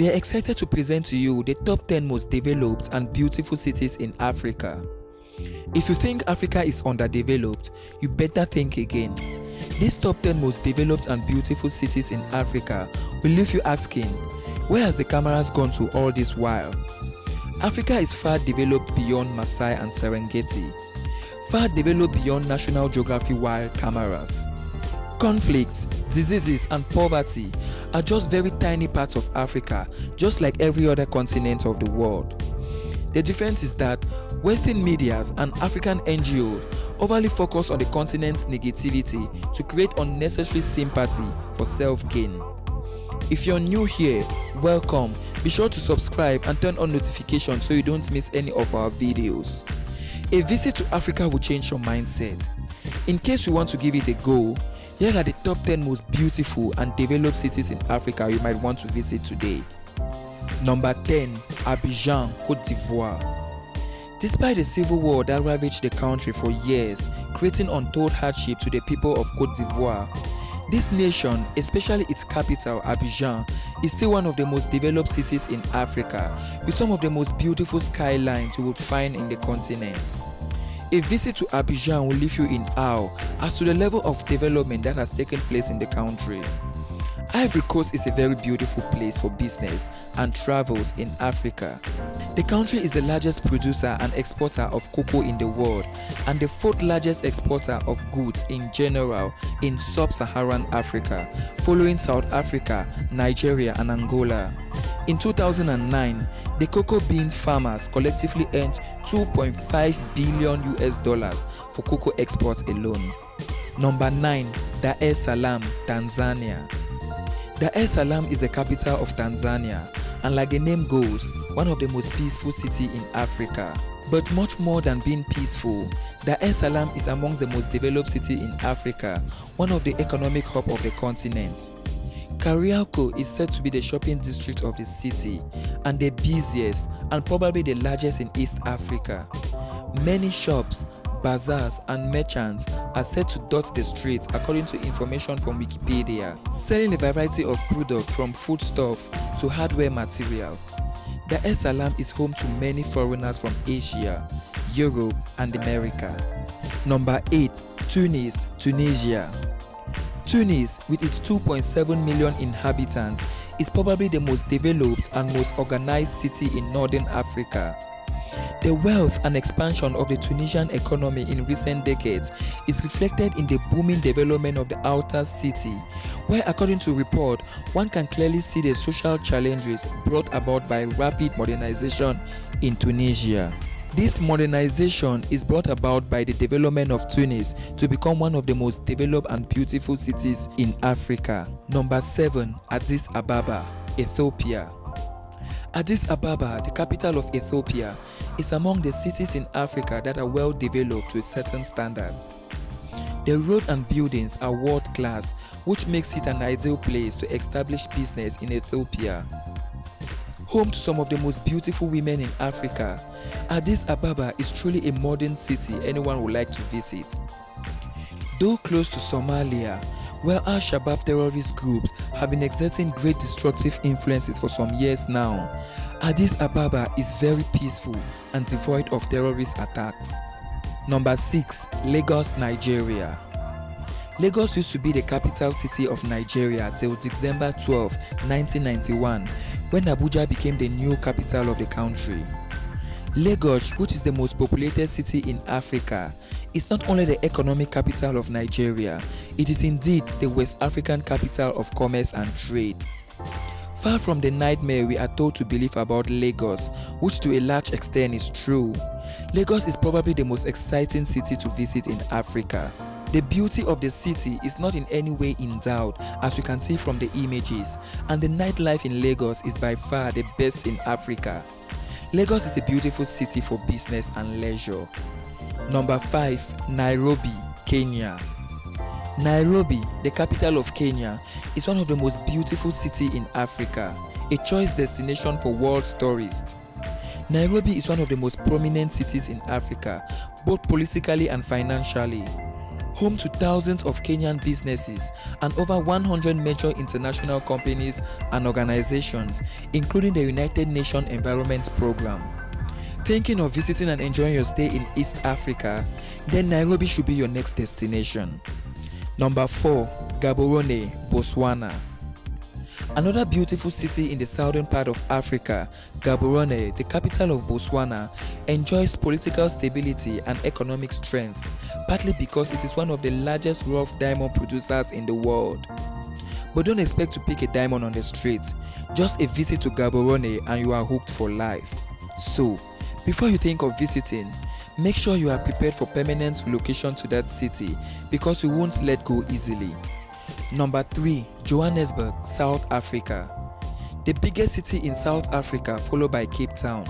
We are excited to present to you the top 10 most developed and beautiful cities in Africa. If you think Africa is underdeveloped, you better think again. These top 10 most developed and beautiful cities in Africa will leave you asking, where has the cameras gone to all this while? Africa is far developed beyond Maasai and Serengeti, far developed beyond National Geographic wild cameras. Conflicts, diseases and poverty are just very tiny parts of Africa, just like every other continent of the world. The difference is that Western medias and African NGOs overly focus on the continent's negativity to create unnecessary sympathy for self-gain. If you're new here, welcome. Be sure to subscribe and turn on notifications so you don't miss any of our videos. A visit to Africa will change your mindset. In case you want to give it a go, here are the top 10 most beautiful and developed cities in Africa you might want to visit today. Number 10. Abidjan, Côte d'Ivoire. Despite the civil war that ravaged the country for years, creating untold hardship to the people of Côte d'Ivoire, this nation, especially its capital, Abidjan, is still one of the most developed cities in Africa, with some of the most beautiful skylines you would find in the continent. A visit to Abidjan will leave you in awe as to the level of development that has taken place in the country. Ivory Coast is a very beautiful place for business and travels in Africa. The country is the largest producer and exporter of cocoa in the world and the fourth largest exporter of goods in general in sub-Saharan Africa, following South Africa, Nigeria and Angola. In 2009, the cocoa beans farmers collectively earned $2.5 billion for cocoa exports alone. Number 9. Dar es Salaam, Tanzania. Dar es Salaam is the capital of Tanzania and, like the name goes, one of the most peaceful cities in Africa. But much more than being peaceful, Dar es Salaam is amongst the most developed cities in Africa, one of the economic hub of the continent. Kariakoo is said to be the shopping district of the city and the busiest and probably the largest in East Africa. Many shops, bazaars and merchants are said to dot the streets according to information from Wikipedia, selling a variety of products from foodstuff to hardware materials. Dar es Salaam is home to many foreigners from Asia, Europe and America. Number 8. Tunis, Tunisia. Tunis, with its 2.7 million inhabitants, is probably the most developed and most organized city in northern Africa. The wealth and expansion of the Tunisian economy in recent decades is reflected in the booming development of the outer city, where, according to report, one can clearly see the social challenges brought about by rapid modernization in Tunisia. This modernization is brought about by the development of Tunis to become one of the most developed and beautiful cities in Africa. Number 7. Addis Ababa, Ethiopia. Addis Ababa, the capital of Ethiopia, is among the cities in Africa that are well developed to a certain standards. The roads and buildings are world class, which makes it an ideal place to establish business in Ethiopia. Home to some of the most beautiful women in Africa, Addis Ababa is truly a modern city anyone would like to visit. Though close to Somalia, where Al-Shabaab terrorist groups have been exerting great destructive influences for some years now, Addis Ababa is very peaceful and devoid of terrorist attacks. Number 6. Lagos, Nigeria. Lagos used to be the capital city of Nigeria till December 12, 1991, when Abuja became the new capital of the country. Lagos, which is the most populated city in Africa, is not only the economic capital of Nigeria, it is indeed the West African capital of commerce and trade. Far from the nightmare we are told to believe about Lagos, which to a large extent is true, Lagos is probably the most exciting city to visit in Africa. The beauty of the city is not in any way in doubt, as we can see from the images, and the nightlife in Lagos is by far the best in Africa. Lagos is a beautiful city for business and leisure. Number 5. Nairobi, Kenya. Nairobi, the capital of Kenya, is one of the most beautiful cities in Africa, a choice destination for world tourists. Nairobi is one of the most prominent cities in Africa, both politically and financially. home to thousands of Kenyan businesses and over 100 major international companies and organizations, including the United Nations Environment Programme. Thinking of visiting and enjoying your stay in East Africa? Then Nairobi should be your next destination. Number 4. Gaborone, Botswana. Another beautiful city in the southern part of Africa, Gaborone, the capital of Botswana, enjoys political stability and economic strength, partly because it is one of the largest rough diamond producers in the world. But don't expect to pick a diamond on the street. Just a visit to Gaborone and you are hooked for life. So, before you think of visiting, make sure you are prepared for permanent relocation to that city because you won't let go easily. Number 3. Johannesburg, South Africa. The biggest city in South Africa, followed by Cape Town.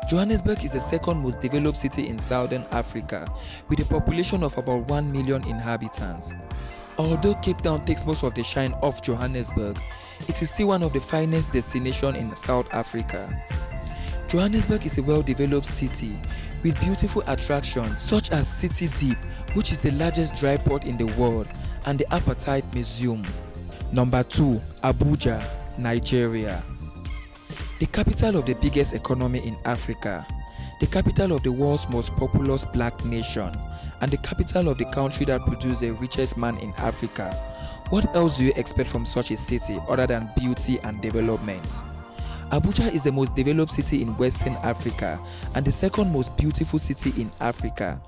Johannesburg is the second most developed city in Southern Africa, with a population of about 1 million inhabitants. Although Cape Town takes most of the shine off Johannesburg, it is still one of the finest destinations in South Africa. Johannesburg is a well-developed city with beautiful attractions such as City Deep, which is the largest dry port in the world, and the Apartheid Museum. Number 2. Abuja, Nigeria. The capital of the biggest economy in Africa, the capital of the world's most populous black nation, and the capital of the country that produced the richest man in Africa. What else do you expect from such a city other than beauty and development? Abuja is the most developed city in Western Africa and the second most beautiful city in Africa.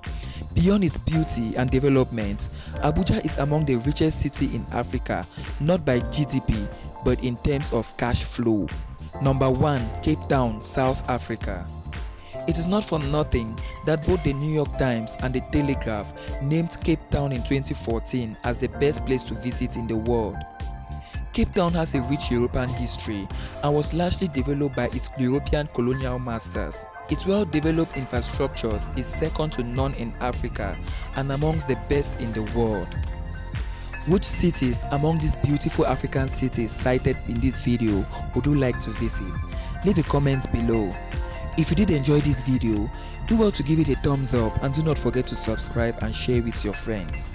Beyond its beauty and development, Abuja is among the richest cities in Africa, not by GDP, but in terms of cash flow. Number 1. Cape Town, South Africa. It is not for nothing that both the New York Times and the Telegraph named Cape Town in 2014 as the best place to visit in the world. Cape Town has a rich European history and was largely developed by its European colonial masters. Its well-developed infrastructures is second to none in Africa and amongst the best in the world. Which cities among these beautiful African cities cited in this video would you like to visit? Leave a comment below. If you did enjoy this video, do well to give it a thumbs up and do not forget to subscribe and share with your friends.